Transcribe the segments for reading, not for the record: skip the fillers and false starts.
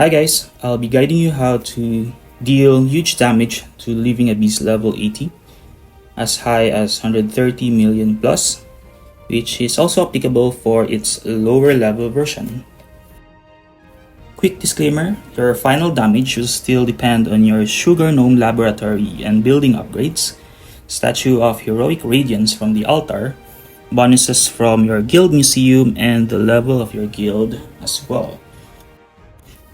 Hi guys, I'll be guiding you how to deal huge damage to Living Abyss level 80 as high as 130 million plus, which is also applicable for its lower level version. Quick disclaimer, your final damage will still depend on your Sugar Gnome laboratory and building upgrades, Statue of Heroic Radiance from the altar, bonuses from your guild museum, and the level of your guild as well.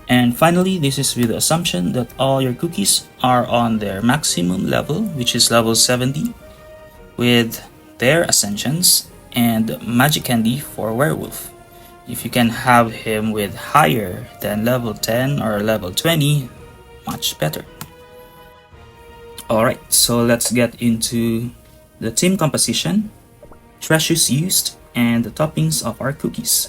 And finally, this is with the assumption that all your cookies are on their maximum level, which is level 70, with their ascensions and magic candy for werewolf. If you can have him with higher than level 10 or level 20, much better. Alright, so let's get into the team composition, treasures used, and the toppings of our cookies.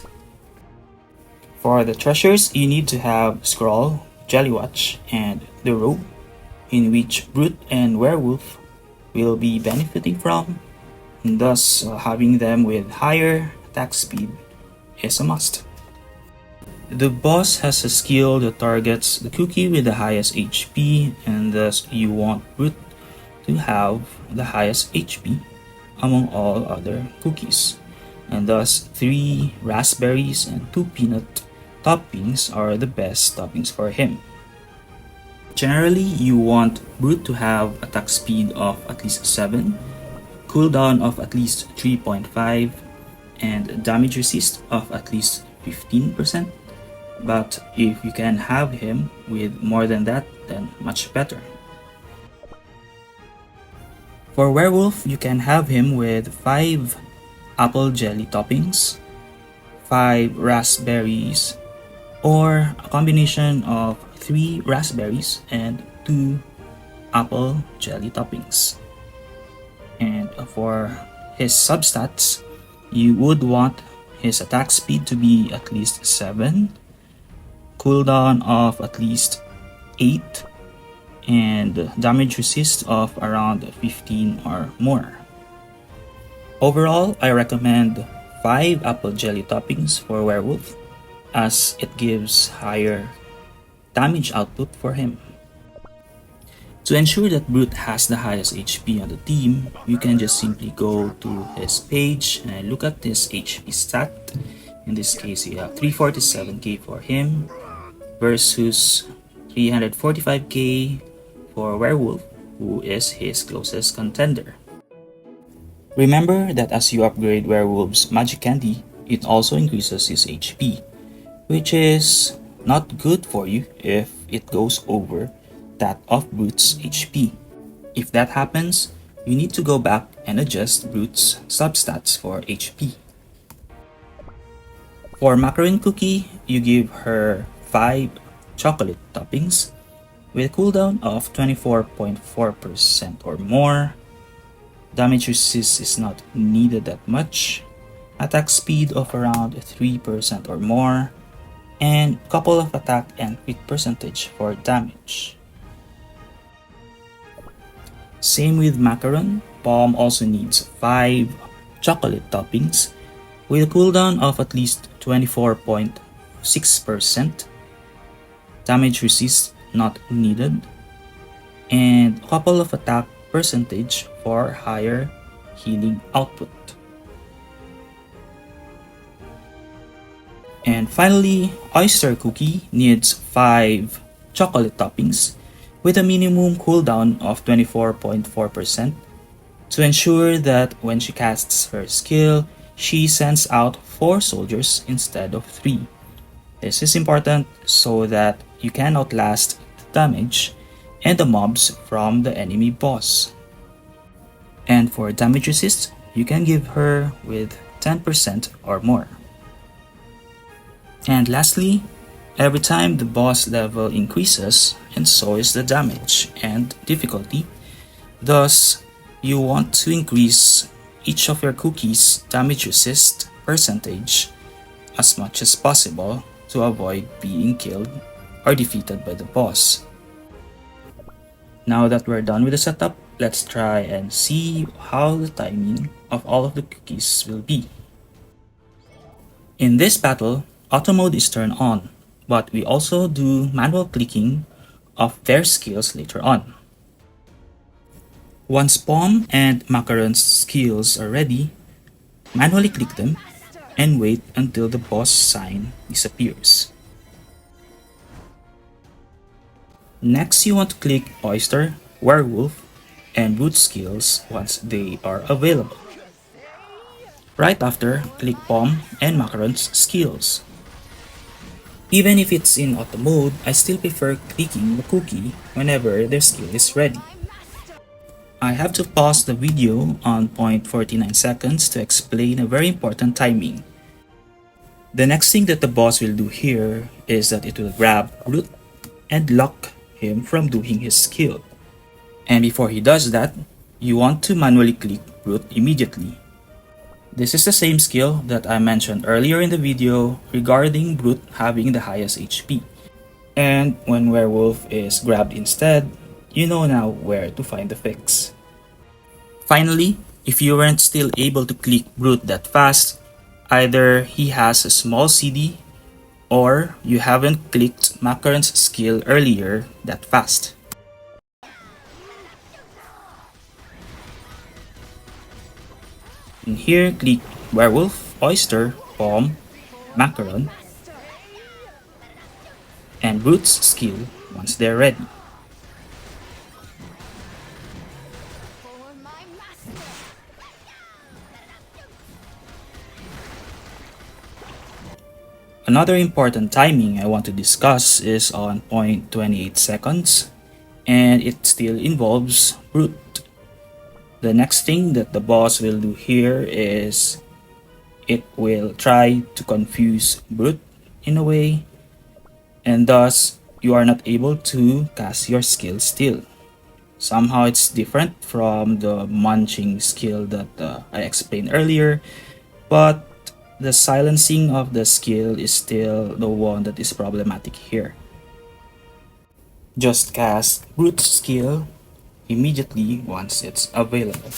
For the treasures, you need to have Scroll, Jellywatch, and the Robe, in which Brute and Werewolf will be benefiting from, and thus having them with higher attack speed is a must. The boss has a skill that targets the cookie with the highest HP, and thus you want Brute to have the highest HP among all other cookies, and thus 3 raspberries and 2 peanut toppings are the best toppings for him. Generally, you want Brute to have attack speed of at least 7, cooldown of at least 3.5, and damage resist of at least 15%. But if you can have him with more than that, then much better. For Werewolf, you can have him with 5 apple jelly toppings, 5 raspberries, or a combination of 3 raspberries and 2 apple jelly toppings. And for his substats, you would want his attack speed to be at least 7, cooldown of at least 8, and damage resist of around 15 or more. Overall, I recommend 5 apple jelly toppings for Werewolf, as it gives higher damage output for him. To ensure that Brute has the highest HP on the team, you can just simply go to his page and look at his HP stat. In this case, you have 347k for him versus 345k for Werewolf, who is his closest contender. Remember that as you upgrade Werewolf's magic candy, it also increases his HP, which is not good for you if it goes over that of Brute's HP. If that happens, you need to go back and adjust Brute's substats for HP. For Macaroon Cookie, you give her 5 chocolate toppings with a cooldown of 24.4% or more. Damage resist is not needed that much. Attack speed of around 3% or more, and couple of attack and crit percentage for damage. Same with Macaron, Palm also needs 5 chocolate toppings with a cooldown of at least 24.6%, damage resist not needed, and a couple of attack percentage for higher healing output. And finally, Oyster Cookie needs 5 chocolate toppings with a minimum cooldown of 24.4% to ensure that when she casts her skill, she sends out 4 soldiers instead of 3. This is important so that you can outlast the damage and the mobs from the enemy boss. And for damage resist, you can give her with 10% or more. And lastly, every time the boss level increases, and so is the damage and difficulty, thus you want to increase each of your cookies' damage resist percentage as much as possible to avoid being killed or defeated by the boss. Now that we're done with the setup, let's try and see how the timing of all of the cookies will be. In this battle, Auto mode is turned on, but we also do manual clicking of their skills later on. Once Palm and Macaron's skills are ready, manually click them and wait until the boss sign disappears. Next, you want to click Oyster, Werewolf, and Root skills once they are available. Right after, click Palm and Macaron's skills. Even if it's in auto mode, I still prefer clicking the cookie whenever their skill is ready. I have to pause the video on 0.49 seconds to explain a very important timing. The next thing that the boss will do here is that it will grab Root and lock him from doing his skill. And before he does that, you want to manually click Root immediately. This is the same skill that I mentioned earlier in the video regarding Brute having the highest HP. And when Werewolf is grabbed instead, you know now where to find the fix. Finally, if you weren't still able to click Brute that fast, either he has a small CD or you haven't clicked Macaron's skill earlier that fast. In here, click Werewolf, Oyster, Palm, Macaron, and Brute's skill once they're ready. Another important timing I want to discuss is on 0.28 seconds, and it still involves Brute. The next thing that the boss will do here is it will try to confuse Brute in a way, and thus you are not able to cast your skill still. Somehow it's different from the munching skill that I explained earlier, but the silencing of the skill is still the one that is problematic here. Just cast Brute's skill immediately once it's available.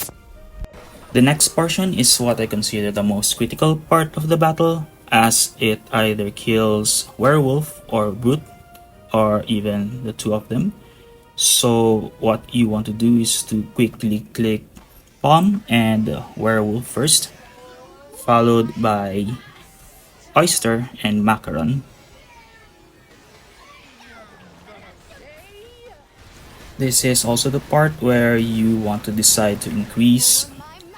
The next portion is what I consider the most critical part of the battle, as it either kills Werewolf or Brute, or even the two of them. So what you want to do is to quickly click Palm and Werewolf first, followed by Oyster and Macaron. This is also the part where you want to decide to increase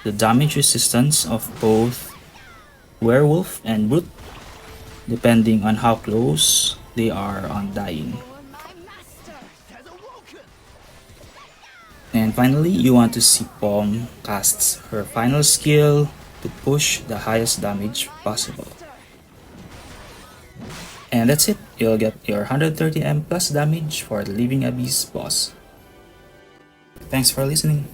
the damage resistance of both Werewolf and Brute, depending on how close they are on dying. And finally, you want to see Palm casts her final skill to push the highest damage possible. And that's it, you'll get your 130M plus damage for the Living Abyss boss. Thanks for listening.